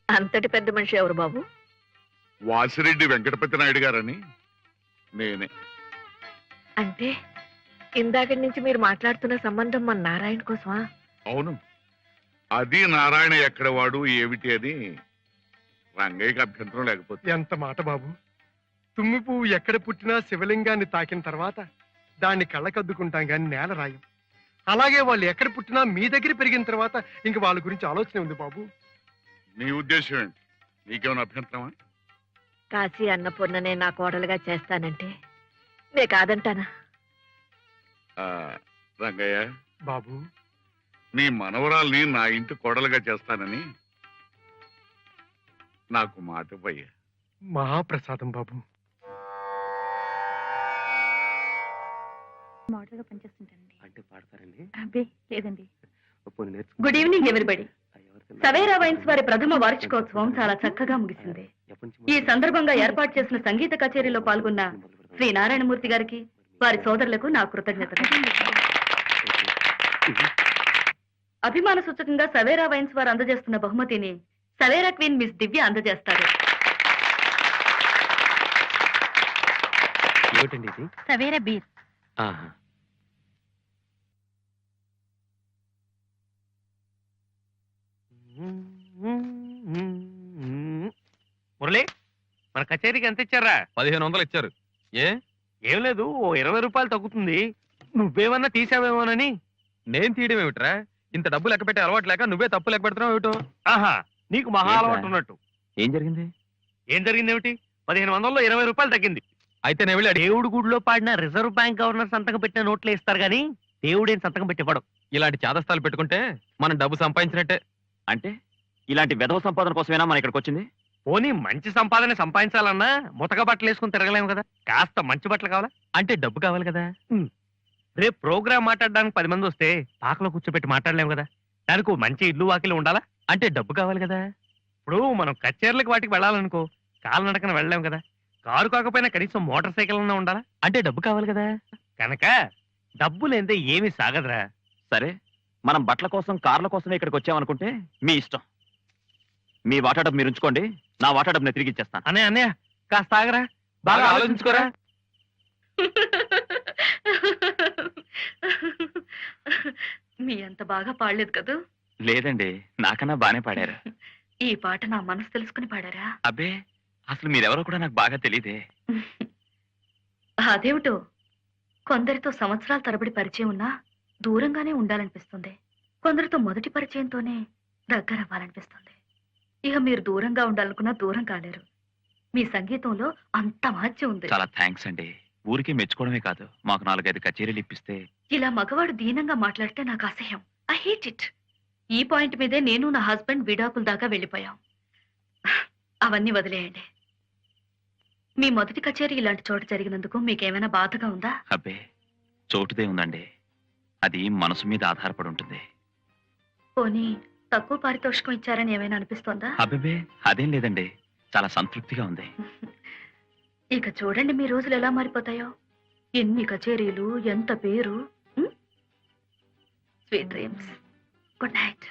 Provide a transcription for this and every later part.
అంతటి పెద్ద మనిషి ఎవరు బాబు? వాసిరెడ్డి వెంకటపతి నాయుడు గారని. నేనే. అంటే ఇందాక నుంచి మీరు మాట్లాడుతున్న సంబంధం మన నారాయణ కోసమా? అవును. అది నారాయణ ఎక్కడ వాడు ఏమిటి అని రంగయ్యకి అభ్యంతరం లేకపోతే. ఎంత మాట బాబు. తుమ్మి పువ్వు ఎక్కడ పుట్టినా శివలింగాన్ని తాకిన తర్వాత దాన్ని కళ్ళకద్దుకుంటాం గాని నేల రాయం. అలాగే వాళ్ళు ఎక్కడ పుట్టినా మీ దగ్గర పెరిగిన తర్వాత ఇంక వాళ్ళ గురించి ఆలోచన ఉంది బాబు. నీ ఉద్దేశం ఏంటి? నీకేమైనా అభ్యంతరమా? కాశీ అన్నపూర్ణనే నా కోడలుగా చేస్తానంటే నే కాదంటానా? రంగయ్య బాబు, నీ మనవరాల్ని నా ఇంటి కోడలుగా చేస్తానని నాకు మాట పోయ్యా. మహాప్రసాదం బాబు. మోడల్ గా పనిచేస్తుంటానండి. అంటే పాడతారండి? అబ్బే లేదండి. Good evening everybody. Savera wines వారి ప్రథమ వార్షికోత్సవం చాలా చక్కగా ముగిసింది. ఈ సందర్భంగా ఏర్పాటు చేసిన సంగీత కచేరీలో పాల్గొన్న శ్రీ నారాయణమూర్తి గారికి, వారి సోదరులకు నా కృతజ్ఞతలు. అభిమాన సూచకంగా సవేరా వైన్స్ వారు అందజేస్తున్న బహుమతిని సవేరా క్వీన్ మిస్ దివ్య అందజేస్తారు. సవేరా బీర్. మురళి, మన కచేరీకి ఎంత ఇచ్చారా? 1500 ఇచ్చారు. ఏం లేదు, ఓ 20 రూపాయలు తగ్గుతుంది. నువ్వేమన్నా తీసావేమోనని. నేను తీయడం ఏమిట్రా? ఇంత డబ్బు లెక్క పెట్టే అలవాటు లేక నువ్వే తప్పు లెక్క పెడుతున్నావు ఏమిటో. ఆహా, నీకు మహా అలవాటు ఉన్నట్టు. ఏం జరిగింది? ఏం జరిగింది ఏమిటి? 1500లో 20 రూపాయలు తగ్గింది. అయితే నేను వెళ్ళి దేవుడు గుడిలో పాడిన రిజర్వ్ బ్యాంక్ గవర్నర్ సంతకం పెట్టిన నోట్లే ఇస్తారు గానీ దేవుడేం సంతకం పెట్టివ్వడం. ఇలాంటి చాదస్తాలు పెట్టుకుంటే మనం డబ్బు సంపాదించినట్టే. అంటే ఇలాంటి వెధవ సంపాదన కోసమేనా మన ఇక్కడికి వచ్చింది? పోనీ మంచి సంపాదన సంపాదించాలన్నా ముతక బట్టలు వేసుకుని తిరగలేము కదా, కాస్త మంచి బట్టలు కావాలా? అంటే డబ్బు కావాలి కదా. రేపు ప్రోగ్రామ్ మాట్లాడడానికి 10 మంది వస్తే పాకలో కూర్చోబెట్టి మాట్లాడలేము కదా. దానికి మంచి ఇల్లు వాకిలు ఉండాలా? అంటే డబ్బు కావాలి కదా. ఇప్పుడు మనం కచేరీలకు వాటికి వెళ్ళాలనుకో, కాలినడకన వెళ్ళలేము కదా. కారు కాకపోయినా కనీసం మోటార్ సైకిల్ అన్నా ఉండాలా? అంటే డబ్బు కావాలి కదా. కనుక డబ్బు లేదే ఏమీ సాగదురా. సరే, మనం బట్టల కోసం కార్ల కోసమే ఇక్కడికి వచ్చామనుకుంటే మీ ఇష్టం. మీ వాటా డబ్బు మీరు ఉంచుకోండి, నా వాటా డబ్బు నేను తిరిగి ఇచ్చేస్తాను. అన్నయ్య కాస్త ఆగరా, బాగా ఆలోచించుకోరా. మీ అంత బాగా పాడలేదు కదూ? లేదండి, నాకన్నా బానే పాడారు. ఈ పాట నా మనసు తెలుసుకుని పాడారా? అబ్బే, అసలు మీరెవరో కూడా నాకు బాగా తెలీదే. అదేమిటో, కొందరితో సంవత్సరాల తరబడి పరిచయం ఉన్నా దూరంగానే ఉండాలనిపిస్తుంది. కొందరితో మొదటి పరిచయంతోనే దగ్గర అవ్వాలనిపిస్తుంది. ఇక మీరు దూరంగా ఉండాలనుకున్నా దూరం కాలేరు. మీ సంగీతంలో అంత మహత్యం ఉంది. చాలా థ్యాంక్స్ అండి. ఊరికే మెచ్చుకోవడమే కాదు, మాకు 4-5 కచేరీలు ఇప్పిస్తే. ఇలా మగవాడు దీనంగా మాట్లాడితే నాకు అసహ్యం. I hate it. ఈ పాయింట్ మీదే నేను నా హస్బెండ్ విడాకుల దాకా వెళ్ళిపోయాం. అవన్నీ వదిలేయండి. మీ మొదటి కచేరీ ఇలాంటి చోట జరిగినందుకు మీకేమైనా బాధగా ఉందా? అబ్బే, చోటుదే ఉందండి. అది మనసు మీద ఆధారపడి ఉంటుంది. పోనీ తక్కువ పారితోషికం ఇచ్చారని ఏమైనా అనిపిస్తోందా? అబ్బే, అదేం లేదండి, చాలా సంతృప్తిగా ఉంది. ఇక చూడండి మీ రోజులు ఎలా మారిపోతాయో. ఎన్ని కచేరీలు, ఎంత పేరు. Sweet dreams. Good night.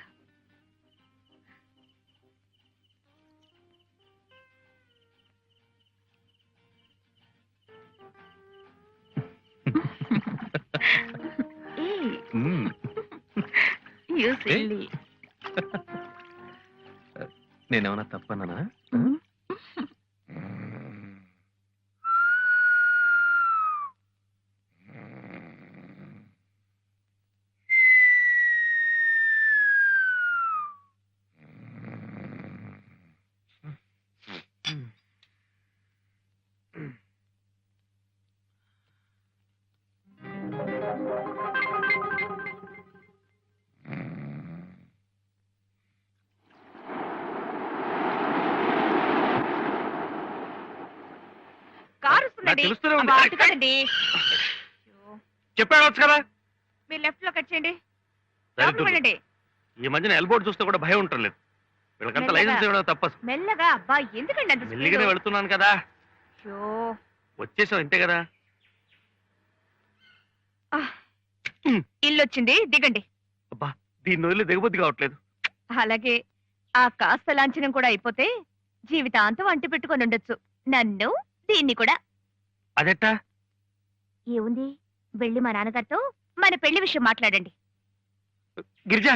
నేనేమన్నా తప్పన్నానా? చెప్పాడవచ్చు కదా. మీరు లెఫ్ట్ లో కట్ చేయండి. ఈ మధ్యన ఎల్బోర్డ్ చూస్తే కూడా భయం ఉండలేదు. వీళ్ళకంతా లైసెన్స్ ఇవ్వడం తప్ప. మెల్లగా. అబ్బా, ఎందుకండి అంత మెల్లిగానే వెళుతున్నాను కదా. వచ్చేసావు ఇంతే కదా. ఇల్లు వచ్చింది, దిగండి. అబ్బా, దీన్ని వదిలి దిగబుద్ధి కావట్లేదు. అలాగే ఆ కాస్త లాంఛనం కూడా అయిపోతే జీవితాంతం అంటి పెట్టుకొని ఉండొచ్చు నన్ను దీన్ని కూడా. అదెట్టా? ఏముంది, వెళ్ళి మా నాన్నగారితో మన పెళ్లి విషయం మాట్లాడండి. గిరిజ,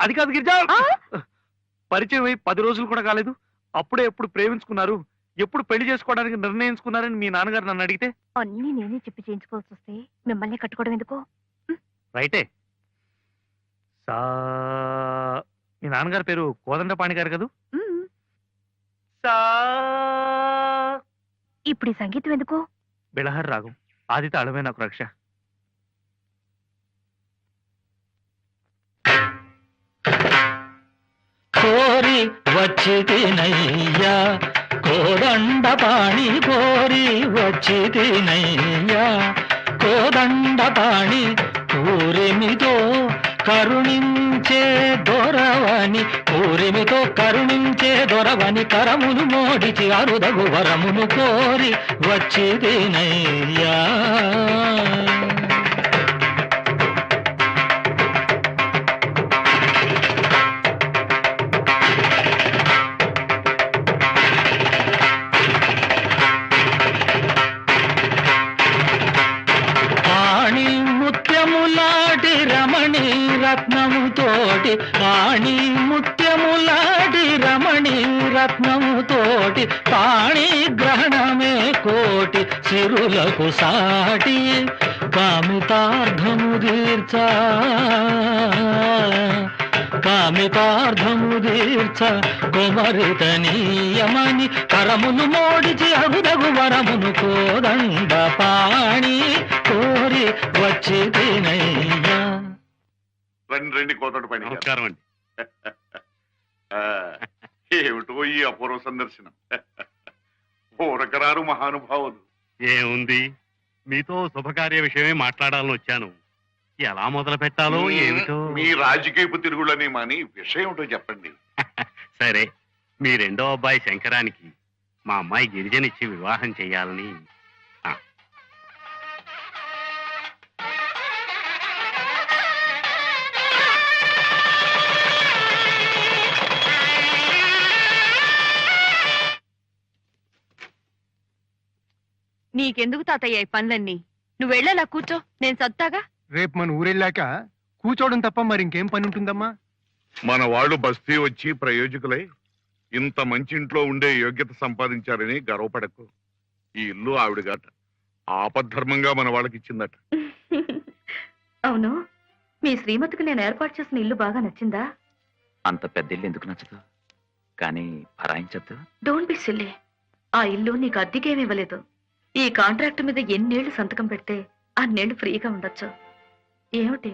అది కాదు గిరిజ. ఆ? పరిచయం అయి 10 రోజులు కూడా కాలేదు, అప్పుడే ఎప్పుడు ప్రేమించుకున్నారు, ఎప్పుడు పెళ్లి చేసుకోవడానికి నిర్ణయించుకున్నారని మీ నాన్నగారు నన్ను అడిగితే? అన్నీ నేనే చెప్పి చేయించుకోవాల్సి వస్తే మిమ్మల్ని కట్టుకోవడం ఎందుకో. రైటే. సా మీ నాన్నగారి పేరు కోదండపాణి గారు కదూ? ఉమ్, సా ఇప్పుడు ఈ సంగీతం ఎందుకో? బిళహర్ రాగం, ఆది తాళమే నాకు రక్ష. కోరి వచ్చితినయ్యా కోదండపాణి, కోరి వచ్చితినయ్యా కోదండపాణి, పూరిమితో కరుణించే దొరవని, పూరిమితో కరుణించే దొరవని, కరమును మోడిచి అరుదగు వరమును కోరి వచ్చితినయ్యా. రత్నముతోటి పాణి, ముత్యములాడి రమణి రత్నముతోటి పాణి, గ్రహణమే కోటి సిరులకు సాటి, కామితార్థము తీర్చ కామితార్థము తీర్చ కుమరితనీయమని, కరమును మోడిచి అగుదగు వరమును కోదండ పాణి, కోరి వచ్చి తినయ్యా. రండి కోతడు పని. నమస్కారం అండి. ఏమిటో ఈ అపూర్వ సందర్శనం. ఊరకరారు మహానుభావులు. ఏముంది, మీతో శుభకార్య విషయమే మాట్లాడాలని వచ్చాను. ఎలా మొదలు పెట్టాలో ఏమిటో. మీ రాజకీయపు తిరుగులని మాని విషయం ఏమిటో చెప్పండి. సరే, మీ రెండో అబ్బాయి శంకరానికి మా అమ్మాయి గిరిజనిచ్చి వివాహం చేయాలని. నీకెందుకు తాతయ్య ఈ పనులన్నీ? నువ్వు వెళ్ళాలా, కూర్చో, నేను సత్తాగా. రేపు మన ఊరెళ్ళాక కూర్చోవడం తప్ప మరి ఇంకేం పని ఉంటుందమ్మా? మన వాళ్ళు బస్తీ వచ్చి ప్రయోజకులై ఇంత మంచి ఇంట్లో ఉండే యోగ్యత సంపాదించారని గర్వపడకు. ఈ ఇల్లు ఆవిడగాట ఆపద్ధర్మంగా మన వాళ్ళకి ఇచ్చిందట. అవును, మీ శ్రీమతికి నేను ఏర్పాటు చేసిన ఇల్లు బాగా నచ్చిందా? అంత పెద్ద ఇల్లు ఎందుకు నచ్చదు, కానీ భరాయించద్దు. Don't be silly. ఆ ఇల్లు నీకు అద్దెకేమి ఇవ్వలేదు. ఈ కాంట్రాక్ట్ మీద ఎన్నేళ్లు సంతకం పెడితే అన్నేళ్లు ఫ్రీగా ఉండొచ్చు. ఏమిటి?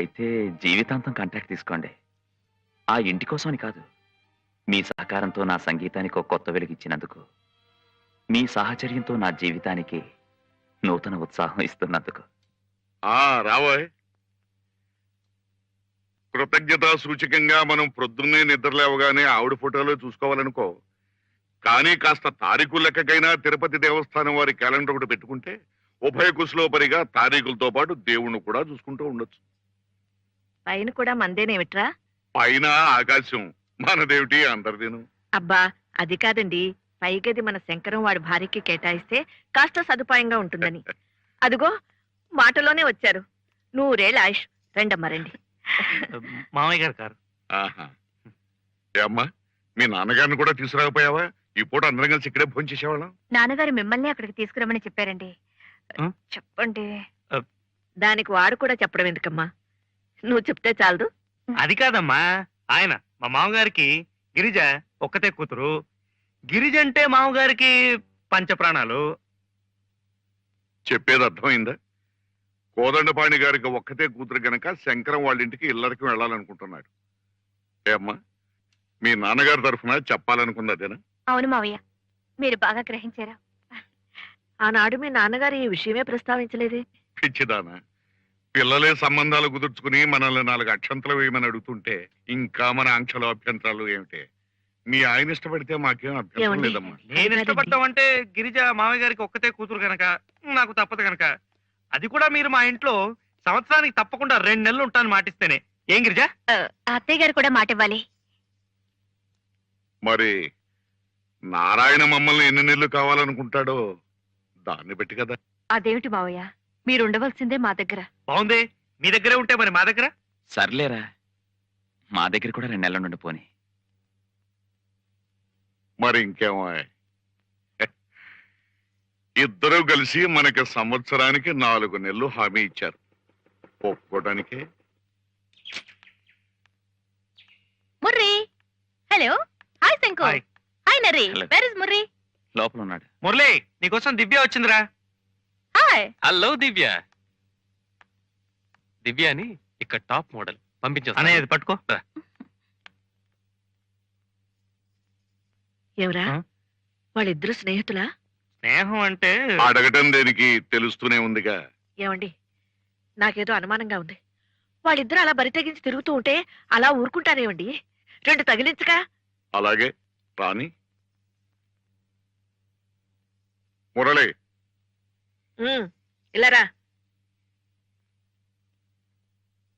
అయితే జీవితాంతం కాంట్రాక్ట్ తీసుకోండి. ఆ ఇంటి కోసమని కాదు, మీ సహకారంతో నా సంగీతానికి ఒక కొత్త వెలుగిచ్చినందుకు, మీ సాహచర్యంతో నా జీవితానికి నూతన ఉత్సాహం ఇస్తున్నందుకు. రావోయ్. కృతజ్ఞతా సూచకంగా మనం ప్రొద్దున్నే నిద్రలేవగానే ఆవిడ ఫోటోలో చూసుకోవాలనుకో. కానీ కాస్త తారీఖు లెక్కకైనా తిరుపతి దేవస్థానం వారి క్యాలెండర్ ఒకటి పెట్టుకుంటే ఉభయ కుశలోపరిగా తారీఖులతో పాటు దేవుణ్ణి కూడా చూసుకుంటూ ఉండొచ్చు. పైన కూడా మందేనేమిట్రా? పైన ఆకాశం మనదేమిటి, అందరిదేను. అబ్బా, అది కాదండి, పైగది మన శంకరం వాడి భార్యకి కేటాయిస్తే కాస్త సదుపాయంగా ఉంటుందని. అదిగో మాటలోనే వచ్చారు. 100 ఏళ్ళ ఆయుష్. రండమ్మా రండి. మామయ్య గారు కారు. ఏ అమ్మా, మీ నాన్నగారిని కూడా తీసుకురాకపోయావా? ఈ పూట అందరం కలిసి ఇక్కడే భోజనం చేసేవాళ్ళం. నాన్నగారు మిమ్మల్ని అక్కడికి తీసుకురమ్మని చెప్పారండి. చెప్పండి. దానికి వాడు కూడా చెప్పడం ఎందుకమ్మా? నువ్వు చెప్తే చాలదు. అది కాదమ్మా, ఆయన మా మామగారికి గిరిజ ఒక్కతే కూతురు. గిరిజ అంటే మామగారికి పంచప్రాణాలు. చెప్పేది అర్థమైందా? కోదండపాణి గారికి ఒక్కతే కూతురు గనక శంకరం వాళ్ళ ఇంటికి ఇల్లరికి వెళ్ళాలనుకుంటున్నాడు. ఏ అమ్మా, మీ నాన్నగారి తరఫున చెప్పాలనుకున్నదేనా? అవును మావయ్య, మీరు బాగా గ్రహించారా. ఆనాడు మీ నాన్నగారు ఈ విషయమే ప్రస్తావించలేదే. పిచ్చిదానా, పిల్లలే సంబంధాలు కుదుర్చుకుని మనల్ని 4 అక్షంతలు వేయమని అడుగుతుంటే ఇంకా మన ఆంక్షలు అభ్యంతరాలు ఏమిటి? మీ ఆయన ఇష్టపడితే మాకేం అభ్యంతరం ఏమండి? లేదమ్మా. నేను ఇష్టపడతామంటే గిరిజ మామయ్య గారికి ఒక్కతే కూతురు గనక నాకు తప్పదు గనక. అది కూడా మీరు మా ఇంట్లో సంవత్సరానికి తప్పకుండా 2 నెలలు ఉంటాను మాటిస్తేనే. ఏం గిరిజ? అత్తయ్య గారు కూడా మాట ఇవ్వాలి. మరి నారాయణ మమ్మల్ని ఎన్ని నెలలు కావాలనుకుంటాడో దాన్ని బట్టి కదా. అదేమిటి మావయ్య, మీరు ఉండవలసిందే మా దగ్గర. బాగుంది, మీ దగ్గరే ఉంటే మరి మా దగ్గర. సర్లేరా, మా దగ్గర కూడా 2 నెలల నుండి పోని. మరి ఇంకేమో, ఇద్దరూ కలిసి మనకి సంవత్సరానికి 4 నెలలు హామీ ఇచ్చారు. ఒప్పుకోవడానికి Murri, hello, hi Shanku, hi. Hi Narri, Hello. Where is Murri? లోపల ఉన్నాడు. మురళి, నీకోసం దివ్య వచ్చిందిరా. హాయ్. హలో దివ్య. దివ్య అని ఇక్కడ టాప్ మోడల్ పంపించేస్తా. అనేది పట్టుకో. ఎవరా ఆ? వాళ్ళిద్దరు స్నేహితులా? స్నేహం అంటే అడగటం దేనికి, తెలుస్తూనే ఉందిగా. ఏమండి, నాకేదో అనుమానంగా ఉంది. వాళ్ళిద్దరు అలా బరి తెగించి తిరుగుతూ ఉంటే అలా ఊరుకుంటారేమండి? 2 తగిలించగా. అలాగే రాని. మురళి, ఇలారా.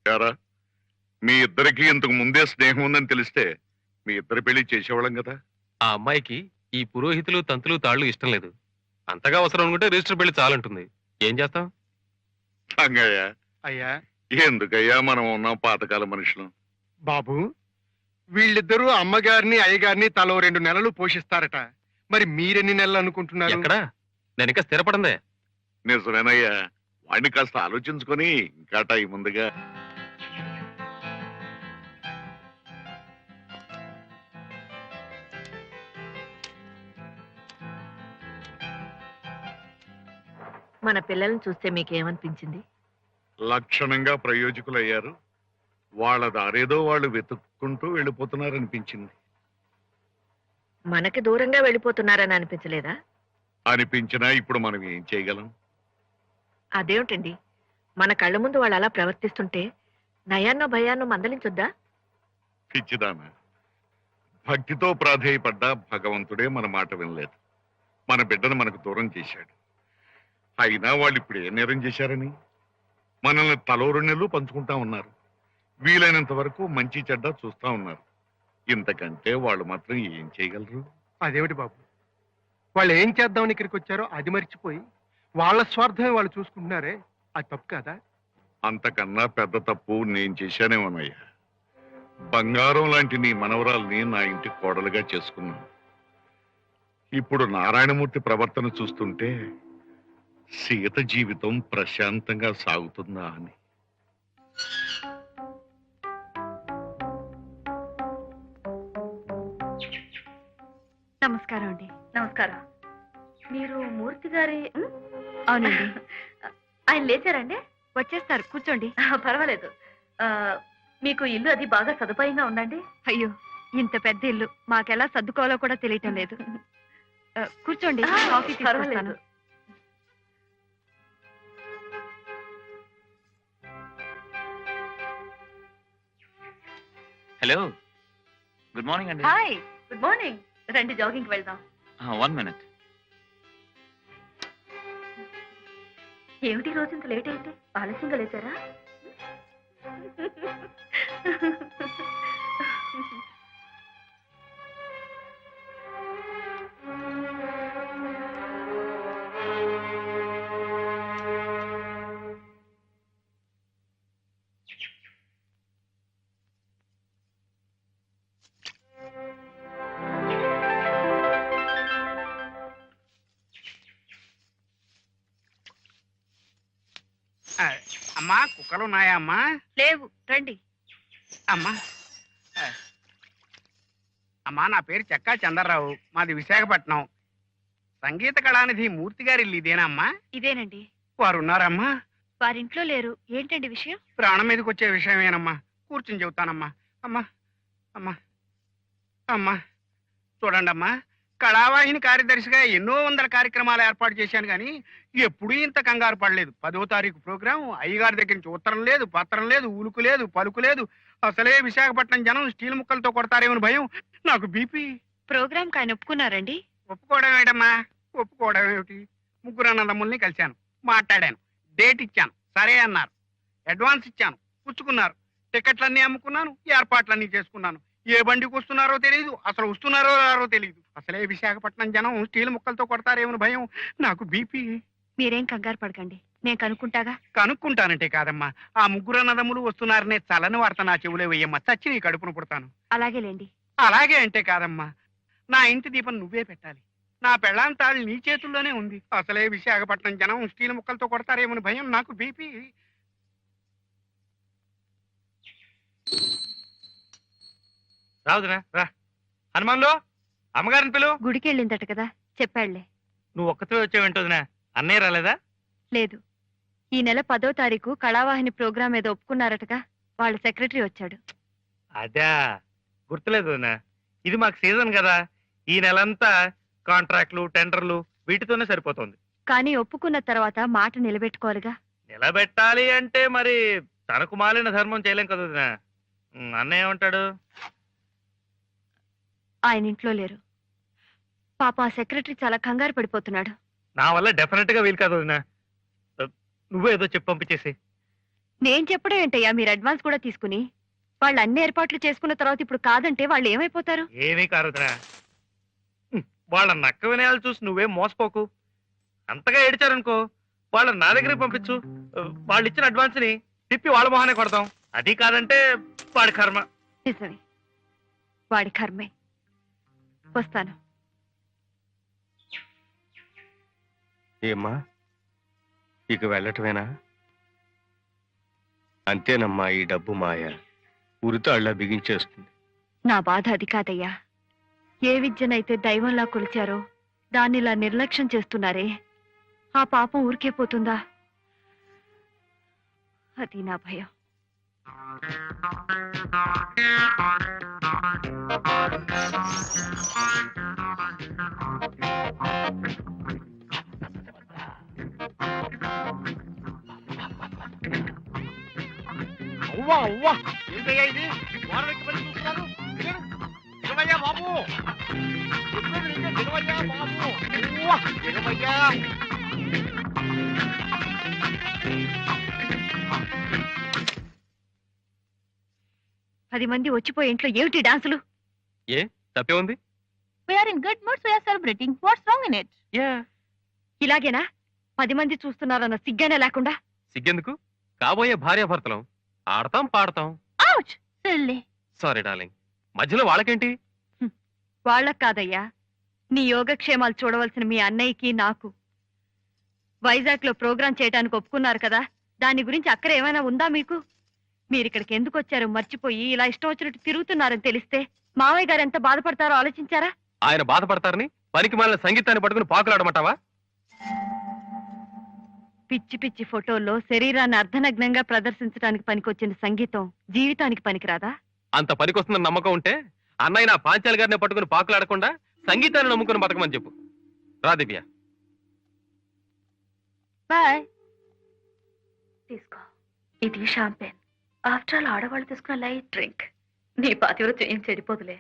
యారా, మీ ఇద్దరికి ఇంతకు ముందే స్నేహం ఉందని తెలిస్తే మీ ఇద్దరి పెళ్లి చేసేవాళ్ళం కదా. ఆ అమ్మాయికి ఈ పురోహితులు తంతులు తాళ్ళు ఇష్టం లేదు. అంతగా అవసరం అనుకుంటే రిజిస్టర్ పెళ్లి చాలంటుంది. ఏం చేస్తాం? రంగయ్య, అయ్యా ఎందుకయ్యా మనం ఉన్నాం పాతకాల మనుషులం. బాబు, వీళ్ళిద్దరూ అమ్మగారిని అయ్యగారిని తలో 2 నెలలు పోషిస్తారట. మరి మీరెన్ని నెలలు అనుకుంటున్నారు? ఎక్కడా? నేను ఇంకా స్థిరపడందే. నిజమేనయ్యా, వాడిని కాస్త ఆలోచించుకొని ఇంకా టైం ఉందిగా. మన పిల్లల్ని చూస్తే మీకేమనిపించింది? లక్షణంగా ప్రయోజకులయ్యారు. వాళ్ళ దారేదో వాళ్ళు వెతుక్కుంటూ వెళ్ళిపోతున్నారనిపించింది. మనకి దూరంగా వెళ్ళిపోతున్నారని అనిపించలేదా? అనిపించినా ఇప్పుడు మనం ఏం చేయగలం? అదేమిటండి, మన కళ్ళ ముందు వాళ్ళు అలా ప్రవర్తిస్తుంటే నయాన్నో భయాన్నో మందలించొద్దా? పిచ్చిదాన, భక్తితో ప్రాధేయపడ్డా భగవంతుడే మన మాట వినలేదు. మన బిడ్డను మనకు దూరం చేశాడు. అయినా వాళ్ళు ఇప్పుడు ఏ నేరం చేశారని మనల్ని తలో 2 నెలలు పంచుకుంటా ఉన్నారు. వీలైనంత వరకు మంచి చెడ్డ చూస్తా ఉన్నారు. ఇంతకంటే వాళ్ళు మాత్రం ఏం చేయగలరు? అదేమిటి బాబు, వాళ్ళు ఏం చేద్దామని ఇక్కడికి వచ్చారో అది మర్చిపోయి వాళ్ళ స్వార్థమే వాళ్ళు చూసుకుంటున్నారే, అది తప్పు కదా? అంతకన్నా పెద్ద తప్పు నేను చేశానేమోనయ్యా. బంగారం లాంటి నీ మనవరాల్ని నా ఇంటి కోడలుగా చేసుకున్నాను. ఇప్పుడు నారాయణమూర్తి ప్రవర్తన చూస్తుంటే సీత జీవితం ప్రశాంతంగా సాగుతుందా అని. నమస్కారం అండి. నమస్కారం. మీరు మూర్తి గారి అవునండి. ఆయన లేచారండి? వచ్చేస్తారు, కూర్చోండి. పర్వాలేదు. మీకు ఇల్లు అది బాగా సదుపాయంగా ఉందండి? అయ్యో, ఇంత పెద్ద ఇల్లు మాకెలా సర్దుకోవాలో కూడా తెలియటం లేదు. కూర్చోండి, కాఫీ తీసుకొస్తాను. హలో, గుడ్ మార్నింగ్ అండి. Hi, good morning. రండి, జాగింగ్కి వెళ్దాం. 1 minute. ఏమిటి రోజు ఇంత లేట్ అయితే? ఆలస్యంగా లేచారా? అమ్మా, కుక్కలు ఉన్నాయా అమ్మా? లేవు, రండి. అమ్మా అమ్మా, నా పేరు చెక్కా చంద్రరావు, మాది విశాఖపట్నం. సంగీత కళానిధి మూర్తి గారి ఇల్లు ఇదేనా అమ్మా? ఇదేనండి. వారు ఉన్నారమ్మా? వారింట్లో లేరు. ఏంటండి విషయం? ప్రాణం మీదకి వచ్చే విషయమేనమ్మా. కూర్చుని చెబుతానమ్మా. అమ్మా అమ్మా అమ్మా చూడండి అమ్మా, కళావాహిని కార్యదర్శిగా ఎన్నో వందల కార్యక్రమాలు ఏర్పాటు చేశాను కానీ ఎప్పుడూ ఇంత కంగారు పడలేదు. 10వ తారీఖు ప్రోగ్రాం, అయ్యగారి దగ్గర నుంచి ఉత్తరం లేదు, పత్రం లేదు, ఉలుకు లేదు, పలుకు లేదు. అసలే విశాఖపట్నం జనం స్టీల్ ముక్కలతో కొడతారేమని భయం. నాకు బీపీ. ప్రోగ్రామ్ ఆయన ఒప్పుకున్నారండి? ఒప్పుకోవడం ఏమిటమ్మా, ఒప్పుకోవడం ఏమిటి? 3 అన్నదమ్ముల్ని కలిశాను, మాట్లాడాను, డేట్ ఇచ్చాను, సరే అన్నారు. అడ్వాన్స్ ఇచ్చాను, పుచ్చుకున్నారు. టికెట్లన్నీ అమ్ముకున్నాను, ఏర్పాట్లన్నీ చేసుకున్నాను. ఏ బండికి వస్తున్నారో తెలియదు, అసలు వస్తున్నారో రారో తెలియదు. అసలే విశాఖపట్నం జనం స్టీల్ ముక్కలతో కొడతారేమో భయం. నాకు బీపీ. మీరేం కంగారు పడకండి, నేను కనుక్కుంటాగా. కనుక్కుంటానంటే కాదమ్మా, ఆ ముగ్గురు అన్నదమ్ములు వస్తున్నారనే చల్లని వార్త నా చెవులే వేయమ్మా, చచ్చి నీ కడుపును పుడతాను. అలాగేలేండి. అలాగే అంటే కాదమ్మా, నా ఇంటి దీపం నువ్వే పెట్టాలి. నా పెళ్ళాం తాళి నీ చేతుల్లోనే ఉంది. అసలే విశాఖపట్నం జనం స్టీల్ ముక్కలతో కొడతారేమో భయం. నాకు బీపీ. రావుదునా రా. హనుమాన్లో అమ్మగారిని పిలు. గుడికి వెళ్ళిందట కదా, చెప్పాడులే. నువ్వు ఒక్కతో వచ్చావేంటోదినా? అన్నయ్య రాలేదా? లేదు, ఈ నెల 10వ తారీఖు కళావాహిని ప్రోగ్రాం ఏదో ఒప్పుకున్నారటగా, వాళ్ళ సెక్రటరీ వచ్చాడు. అదా, గుర్తులేదు వదినా. ఇది మాకు సీజన్ కదా, ఈ నెలంతా కాంట్రాక్ట్లు టెండర్లు వీటితోనే సరిపోతుంది. కానీ ఒప్పుకున్న తర్వాత మాట నిలబెట్టుకోవాలిగా. నిలబెట్టాలి అంటే మరి తనకు మాలిన ధర్మం చేయలేం కదా వదినా. అన్నయ్య ఏమంటాడు? ఆయన ఇంట్లో లేరు. పాప ఆ సెక్రటరీ చాలా కంగారు పడిపోతున్నాడు. నా వల్ల డెఫినెట్ గా వీలు కాదు వదినా. నువ్వే ఏదో చెప్పి పంపించేసి. నేను చెప్పడం ఏంటయ్యా, మీరు అడ్వాన్స్ కూడా తీసుకుని వాళ్ళు అన్ని ఏర్పాట్లు చేసుకున్న తర్వాత ఇప్పుడు కాదంటే వాళ్ళు ఏమైపోతారు? ఏమీ కారు వదినా. వాళ్ళ నక్క వినయాలు చూసి నువ్వేం మోసపోకు. అంతగా ఏడిచారనుకో వాళ్ళని నా దగ్గరికి పంపించు. వాళ్ళు ఇచ్చిన అడ్వాన్స్ ని తిప్పి వాళ్ళ మొహానే కొడతాం. అది కాదంటే వాడి కర్మ. నిజమే, వాడి కర్మే. వస్తాను. ఏమ్మా, ఇక వెళ్ళటమేనా? అంతేనమ్మా, ఈ డబ్బు మాయ ఉరితాళ్లా బిగించేస్తుంది. నా బాధ అది కాదయ్యా. ఏ విద్యనైతే దైవంలా కొలిచారో దాన్నిలా నిర్లక్ష్యం చేస్తున్నారే, ఆ పాపం ఊరికే పోతుందా? అది నా భయం. అవ్వా అవ్వా, ఏంటయ్యా ఇది? గోడలకి పడి చూస్తున్నారు. దిగవయ్యా బాబు, దిగవయ్యా బాబు, దిగవయ్యా. 10 మంది వచ్చిపోయి ఇంట్లో ఏమిటి డాన్సులు? ఏ తప్పే ఉంది? We're in good mood, we're celebrating. What's wrong in it? ఇలాగేనా? 10 మంది చూస్తున్నారన్న సిగ్గనే లేకుండా? సిగ్గెందుకు? కాబోయే భార్యాభర్తలం, ఆడతాం పాడతాం. Ouch, silly. సారీ డార్లింగ్, మధ్యలో వాళ్ళకేంటి? వాళ్ళకి కాదయ్యా, నీ యోగక్షేమాలు చూడవలసిన మీ అన్నయ్యకి నాకు. వైజాగ్ లో ప్రోగ్రాం చేయడానికి ఒప్పుకున్నారు కదా, దాని గురించి అక్కర ఏమైనా ఉందా మీకు? మీరు ఇక్కడికి ఎందుకు వచ్చారో మర్చిపోయి ఇలా ఇష్టం వచ్చినట్టు తిరుగుతున్నారని తెలిస్తే మావయ్య గారు ఎంత బాధపడతారో ఆలోచించారా? ఆయన బాధపడతారని పనికి మాలిన సంగీతాన్ని పట్టుకుని పాకులాడమంటావా? పిచ్చి పిచ్చి ఫోటోల్లో శరీరాన్ని అర్ధనగ్నంగా ప్రదర్శించడానికి పనికొచ్చిన సంగీతం జీవితానికి పనికిరాదా? అంత పనికొస్తుందని నమ్మకం ఉంటే అన్నయ్య నా పాంచాలి గారిని పట్టుకుని పాకులాడకుండా సంగీతాన్ని నమ్ముకుని బతకమని చెప్పు. రా దివ్య. బాయ్. తీసుకో, ఇది షాంపెన్. ఆఫ్టర్ ఆల్ ఆడవాళ్ళు తీసుకున్న లైట్ డ్రింక్. నీ పాతివ్రత్యం ఏం చెడిపోదులే.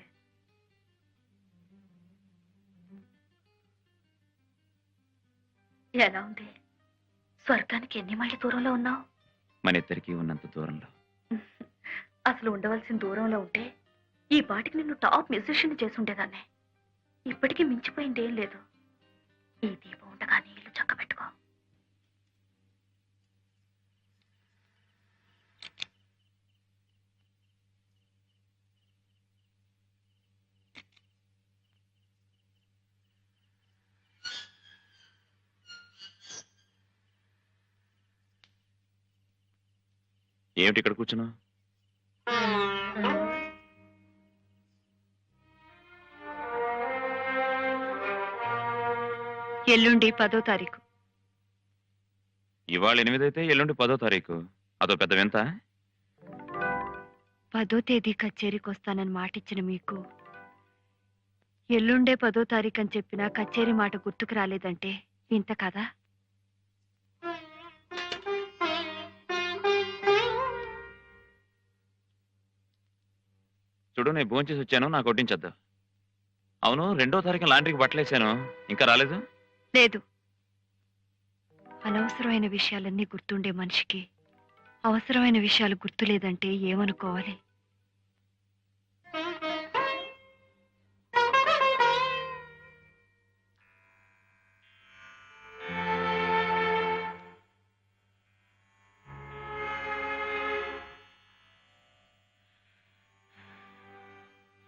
ఎలా ఉంది? స్వర్గానికి ఎన్ని మైళ్ళ దూరంలో ఉన్నావు? మన ఇద్దరికీ ఉన్నంత దూరంలో. అసలు ఉండవలసిన దూరంలో ఉంటే ఈ పాటికి నిన్ను టాప్ మ్యూజిషియన్ చేసి ఉండేదాన్ని. ఇప్పటికీ మించిపోయింది ఏం లేదు. ఈ దీపం ఉండగానే ఇల్లు చక్కబెట్టుకో. ఏమిటి ఇక్కడ కూర్చున్నావు? ఎల్లుండి 10వ తారీఖు. ఇవాళ 8 అయితే ఎల్లుండి 10వ తారీఖు. అదో పెద్ద వింత. 10వ తేదీ కచేరీకి వస్తానని మాటిచ్చిన మీకు ఎల్లుండే 10వ తారీఖు అని చెప్పినా కచేరీ మాట గుర్తుకు రాలేదంటే వింత కదా? చూడు, నేను భోంచేసి వచ్చాను, నాకు వడ్డించొద్దు. అవును, 2వ తారీఖు లాండ్రీకి బట్టలేసాను, ఇంకా రాలేదు? లేదు. అనవసరమైన విషయాలన్నీ గుర్తుండే మనిషికి అవసరమైన విషయాలు గుర్తులేదంటే ఏమనుకోవాలి?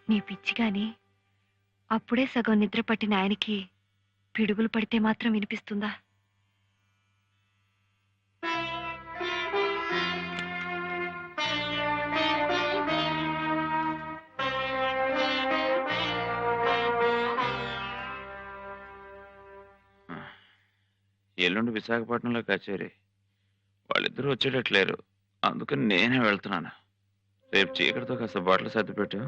నీ పిచ్చి గాని అప్పుడే సగం నిద్ర పట్టిన ఆయనకి పిడుగులు పడితే మాత్రం వినిపిస్తుందా? ఎల్లుండి విశాఖపట్నంలో కచేరీ. వాళ్ళిద్దరూ వచ్చేటట్లేరు, అందుకని నేనే వెళ్తున్నాను. రేపు చీకటితో కాస్త బట్టలు సర్దిపెట్టు.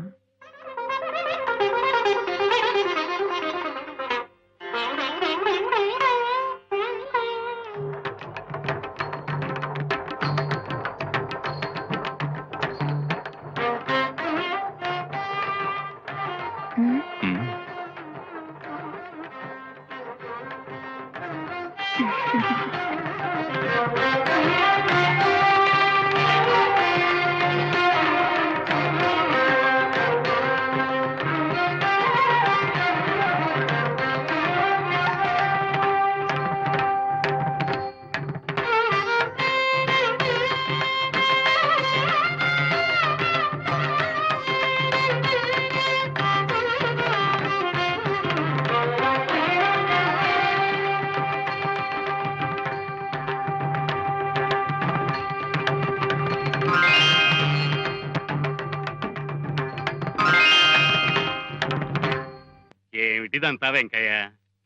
ఏమిటిదంతా వెంకయ్య?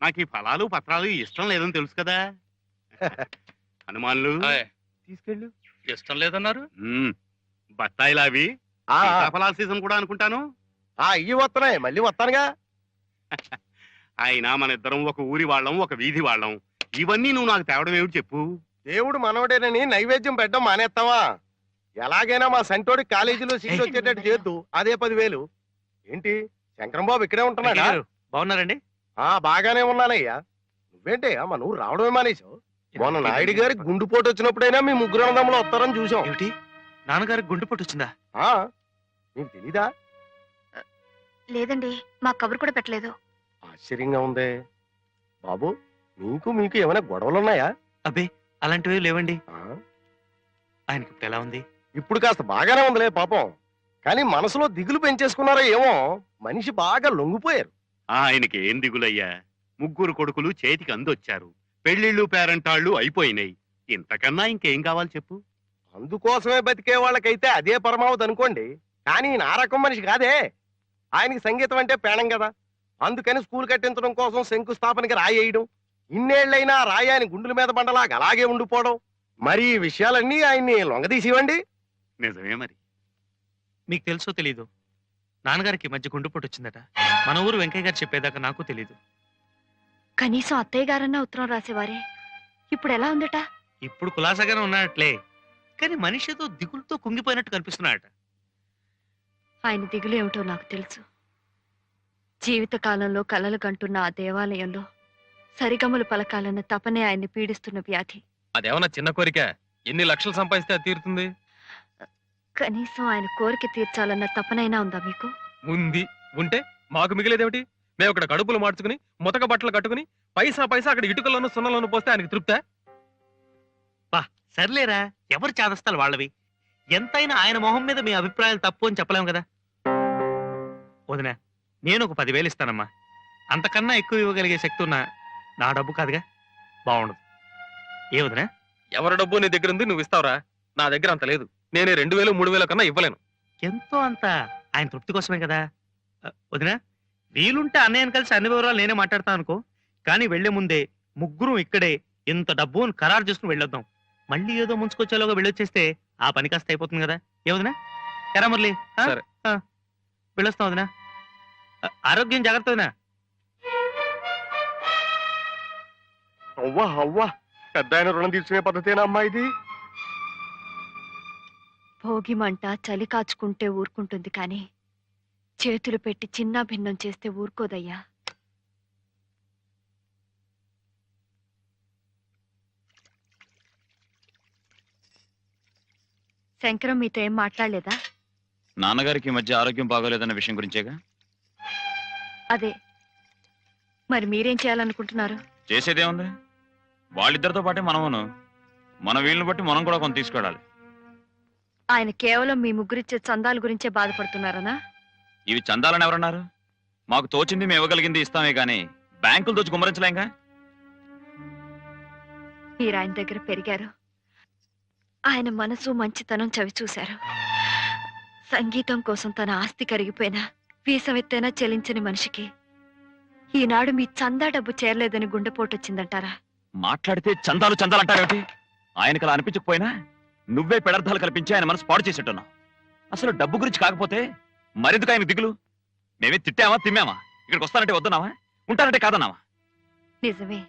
నాకు ఈ ఫలాలు పత్రాలు ఇష్టం లేదని తెలుసు కదా. హనుమాన్లు తీసుకెళ్ళు. ఇష్టం లేదన్నారు. బత్తాయిలు అవి ఫలాల సీజన్ కూడా అనుకుంటాను. ఇవి వస్తున్నాయి, మళ్ళీ వస్తానుగా. అయినా మన ఇద్దరం ఒక ఊరి వాళ్ళం, ఒక వీధి వాళ్ళం. ఇవన్నీ నువ్వు నాకు తేవడం ఏమిటి చెప్పు? దేవుడు మనవడేనని నైవేద్యం పెట్టడం మానేస్తావా? ఎలాగైనా మా సంటోడి కాలేజీలో సీట్ వచ్చేటట్టు చేద్దు. అదే 10,000. ఏంటి శంకరం బాబు ఇక్కడే ఉంటున్నాడా? బాగున్నారండి? బాగానే ఉన్నానయ్యా. నువ్వేంటి అమ్మ నువ్వు రావడమే మానేశావు? మొన్న నాయుడు గారి గుండుపోటు వచ్చినప్పుడైనా మీ ముగ్గురు అన్నదమ్ములు వస్తారని చూసాం. ఏమిటి, నాన్నగారికి గుండెపోటు వచ్చిందా? నీకు తెలీదా? లేదండి, మా కబురు కూడా పెట్టలేదు. ఆశ్చర్యంగా ఉందే బాబు. మీకు ఏమైనా గొడవలున్నాయా? అబ్బే అలాంటివి లేవండి. ఆయనకి ఇప్పుడు ఎలా ఉంది? ఇప్పుడు కాస్త బాగానే ఉందిలే పాపం. కానీ మనసులో దిగులు పెంచేసుకున్నారో ఏమో. మనిషి బాగా లొంగిపోయారు. ఆయనకి ఏం దిగులయ్యా? ముగ్గురు కొడుకులు చేతికి అందొచ్చారు, పెళ్లిళ్ళు పేరంటాళ్ళు అయిపోయినాయి. ఇంతకన్నా ఇంకేం కావాలి చెప్పు? అందుకోసమే బతికే వాళ్ళకైతే అదే పరమావధి అనుకోండి. కానీ నా రకం మనిషి కాదే. ఆయనకి సంగీతం అంటే పేణం కదా. అందుకని స్కూల్ కట్టించడం కోసం శంకుస్థాపనకి రాయేయడం, ఇన్నేళ్లైనా రాయి ఆయన గుండెల మీద బండలాగా అలాగే ఉండిపోవడం. మరి ఈ విషయాలన్నీ ఆయన్ని లొంగదీసివ్వండి. నిజమే. మరి మీకు తెలుసో తెలీదు, నాన్నగారికి ఈ మధ్య గుండెపోటు వచ్చిందట. మన ఊరు వెంకయ్య గారు చెప్పేదాకా నాకు తెలీదు. కనీసం అత్తయ్య గారన్నా ఉత్తరం రాసేవారే. ఇప్పుడు ఎలా ఉందట? ఇప్పుడు కులాసాగానే ఉన్నాడట్లే, కానీ మనిషి ఏదో దిగులతో కుంగిపోయినట్టు కనిపిస్తున్నాడట. ఆయన దిగులు ఏమిటో నాకు తెలుసు. జీవితకాలంలో కలలు కంటున్న ఆ దేవాలయంలో సరిగమలు పలకాలన్న తపనే ఆయన్ని పీడిస్తున్న వ్యాధి. అదేమన్నా చిన్న కోరిక? ఎన్ని లక్షలు సంపాదిస్తే అది తీరుతుంది? కనీసం ఆయన కోరిక తీర్చాలన్న తపనైనా ఉందా మీకు? ఉంది. ఉంటే మాకు మిగిలేదేమిటి? మేము ఇక్కడ కడుపులు మార్చుకుని ముతక బట్టలు కట్టుకుని పైసా అక్కడ ఇటుకల్లోనూ సున్నలోనూ పోస్తే ఆయనకి తృప్తా? సర్లేరా, ఎవరు చాదస్తాలు వాళ్ళవి. ఎంతైనా ఆయన మొహం మీద మీ అభిప్రాయాలు తప్పు అని చెప్పలేము కదా. వదినా, నేను ఒక 10,000 ఇస్తానమ్మా. అంతకన్నా ఎక్కువ ఇవ్వగలిగే శక్తి ఉన్న నా డబ్బు కాదుగా, బాగుండదు. ఏ వదినా? ఎవరి డబ్బు నీ దగ్గర ఉంది, నువ్వు ఇస్తావురా? నా దగ్గర అంత లేదు. నేనే 2,000 3,000 కన్నా ఇవ్వలేను. ఎంతో అంత ఆయన తృప్తి కోసమే కదా. వదినా, వీలుంటే అన్నయ్యను కలిసి అన్ని వివరాలు నేనే మాట్లాడతాను అనుకో. కానీ వెళ్లే ముందే ముగ్గురు ఇక్కడే ఇంత డబ్బు అని ఖరారు చేసుకుని వెళ్ళొద్దాం. మళ్ళీ ఏదో ముంచుకొచ్చేలోగా వెళ్ళొచ్చేస్తే ఆ పని కాస్త అయిపోతుంది కదా. ఏ వదినా? ఎరా మురళి, వెళ్ళొస్తాం వదినా. ఆరోగ్యం జాగ్రత్త వదినా. అవ్వా పెద్ద ఆయన రుణం తీర్చుకునే పద్ధతేనా అమ్మా ఇది? భోగి మంట చలి కాచుకుంటే ఊరుకుంటుంది కానీ చేతులు పెట్టి చిన్న భిన్నం చేస్తే ఊరుకోదయ్యా. శంకరం మీతో ఏం మాట్లాడలేదా? నాన్నగారికి ఈ మధ్య ఆరోగ్యం బాగోలేదన్న విషయం గురించేగా. అదే, మరి మీరేం చేయాలనుకుంటున్నారు? చేసేదేముంది, వాళ్ళిద్దరితో పాటే మనమును, మన వీళ్ళని బట్టి మనం కూడా కొంత తీసుకెళ్ళాలి. ఆయన కేవలం మీ ముగ్గురిచ్చే చందాల గురించే బాధపడుతున్నారనా? ఇవి చందాలని ఎవరన్నారు? మాకు తోచింది మేము ఇవ్వగలిగింది ఇస్తామే గానీ బ్యాంకులు దోచి గుమ్మరించలేంగా. మీరు ఆయన దగ్గర పెరిగారు, ఆయన మనసు మంచితనం చవి చూశారు. సంగీతం కోసం తన ఆస్తి కరిగిపోయినా వీసమెత్తైనా చెల్లించని మనిషికి ఈనాడు మీ చందా డబ్బు చేరలేదని గుండెపోటు వచ్చిందంటారా? మాట్లాడితే చందాలు చందాలంటారేమిటి? ఆయనకు అలా అనిపించకపోయినా నువ్వే పెడర్థాలు కల్పించి ఆయన మనసు పాడు చేసేట్టున్నావు. అసలు డబ్బు గురించి కాకపోతే మరెందుకు ఆయన దిగులు? మేమే తిట్టామా తిమ్మామా? ఇక్కడికి వస్తానంటే వద్దున్నావా, ఉంటానంటే కాదన్నావా? నిజమే,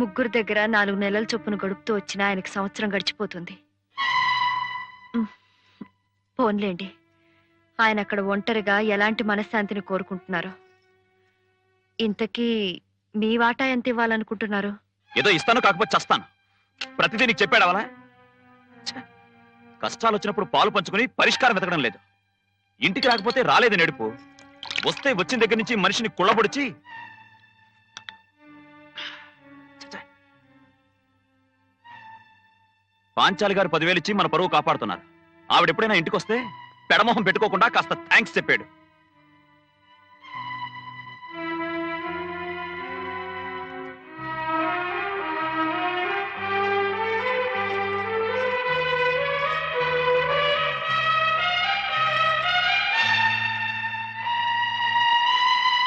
ముగ్గురు దగ్గర 4 నెలల చొప్పున గడుపుతూ వచ్చిన ఆయనకి సంవత్సరం గడిచిపోతుంది. పోన్లేండి, ఆయన అక్కడ ఒంటరిగా ఎలాంటి మనశ్శాంతిని కోరుకుంటున్నారు? ఇంతకీ మీ వాటా ఎంత ఇవ్వాలనుకుంటున్నారు? ఏదో ఇస్తాను, కాకపోతే చస్తాను. ప్రతిదీ నీకు చెప్పాడవలా? కష్టాలు వచ్చినప్పుడు పాలు పంచుకుని పరిష్కారం వెతకడం లేదు. ఇంటికి రాకపోతే రాలేదని నడుపు, వస్తే వచ్చిన దగ్గర నుంచి మనిషిని కుళ్ళబొడిచి పాంచాలి గారు 10,000 ఇచ్చి మన పరువు కాపాడుతున్నారు. ఆవిడెప్పుడైనా ఇంటికి వస్తే పెడమొహం పెట్టుకోకుండా కాస్త థ్యాంక్స్ చెప్పాడు.